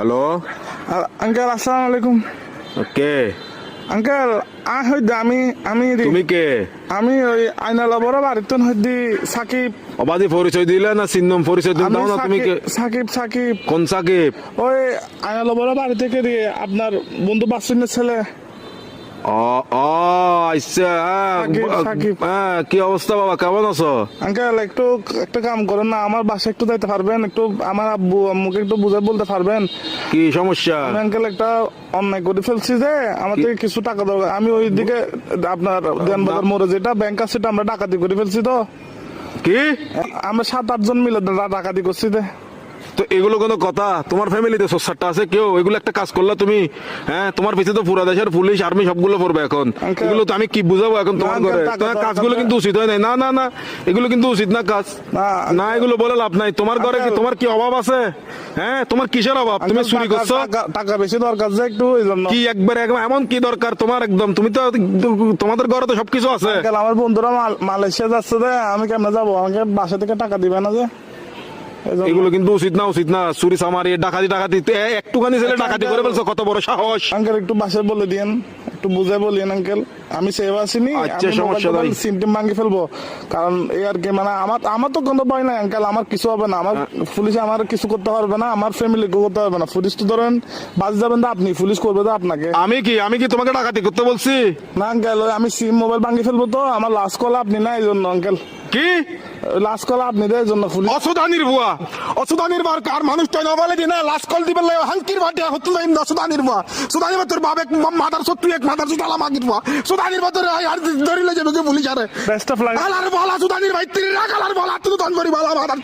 Hello uncle আসসালামু আলাইকুম। কে uncle হইতে আমি আমি তুমি কে আমি ওই আইনালা বড় বাড়িতে হইতে সাকিব। অবাধি পরিচয় দিলে না চিহ্নম পরিচয় দিন আমি দাও না তুমি কে সাকিব সাকিব কোন সাকিব? ওই আইনালা বড় বাড়ি থেকে দিয়ে আপনার বন্ধু বাসুনের ছেলে। ও ও আচ্ছা সাকিব। কি অবস্থা বাবা, কেমন আছো? আঙ্কেল একটু একটা কাম করেন না, আমার বাসায় একটু যাইতে পারবেন? একটু আমার আব্বু আম্মুকে একটু বুঝে বলতে পারবেন? কি সমস্যা? আমি আঙ্কেল একটা অন্যায় করে ফেলছি যে আমার থেকে কিছু টাকা দরকার। আমি ওই দিকে আপনার দেনবাজার মোড়ে যেটা ব্যাংক আছে সেটা আমরা ডাকাতি করে ফেলছি। তো কি আমরা 7-8 জন মিলে ডাকাতি করছি। তো এগুলো কোনো কথা? তোমার ফ্যামিলিতে সোসারটা আছে কেউ? এগুলো একটা কাজ করলা তুমি? হ্যাঁ, তোমার পিছনে তো পুরা দেশের পুলিশ আর্মি সবগুলো পড়বে এখন। Uncle, এগুলো তো আমি কি বুঝাবো এখন তোমার না, ঘরে? uncle, তোমার টাকা কাজগুলো দরকার কিন্তু উচিত হয় নাই। না না না, এগুলো কিন্তু উচিত না কাজ। না এগুলো বলে লাভ নাই। তোমার ঘরে কি Uncle, তোমার কি অভাব আছে? হ্যাঁ, তোমার কিসের অভাব? তুমি আঙ্কেল, চুরি করছো? টাকা বেশি দরকার যে একটু ওই জন্য। কি একবার এমন কি দরকার তোমার? একদম তুমি তো তোমাদের ঘরে তো সবকিছু আছে। আঙ্কেল, আমার বন্ধুরা মালয়েশিয়া যাচ্ছে যে আমি কেমনে যাবো? আমাকে বাসা থেকে টাকা দিবে না যে? এই জন্য। এগুলো কিন্তু উচিত না, উচিত না। চুরি চামারি ডাকাতি টাকাতি একটুখানি ছেলে ডাকাতি করে ফেলছো, কত বড় সাহস! আঙ্কেল একটু বাসায় বলে দিয়েন, একটু বুঝে বলিয়েন আঙ্কেল। আমি সেভ আসিনি, আচ্ছা, সমস্যা নাই। সিমটিম ভাঙি ফেলবো। কারণ এই আর কি, মানে আমার তো কোনো ভয় নাই আঙ্কেল। আমার কিছু হবে না, আমার পুলিশ আমার কিছু করতে পারবে না, আমার ফ্যামিলি করতে পারবে না। পুলিশ তো ধরেন বাজ যাবেন তো আপনি, পুলিশ করবে তো আপনাকে। আমি কি তোমাকে ডাকাতি করতে বলছি? না আঙ্কেল, আমি সিম মোবাইল ভাঙি ফেলবো। তো আমার লাস্ট কল আপনি না, এই জন্য আঙ্কেল। কি লাস্ট কল আপনি দেয় জন্য পুলিশ। অসুদানির বুয়া, অসুদানির বার কার মানুষ তো নবলে দিনা লাস্ট কল দিবেন লাই হালকির বাটে হতো না। অসুদানির বুয়া, সুদানির তোর বাপ এক মাদার সত্তু এক মাদার সুদালা মাগির বুয়া, সুদানির বাতরে আর ধরিলে যাবে কে পুলিশ আরে বেস্ট অফ লাক। আলার বলা সুদানির ভাই তিন রাখ আলার বলা তুই দন করি বলা মাদার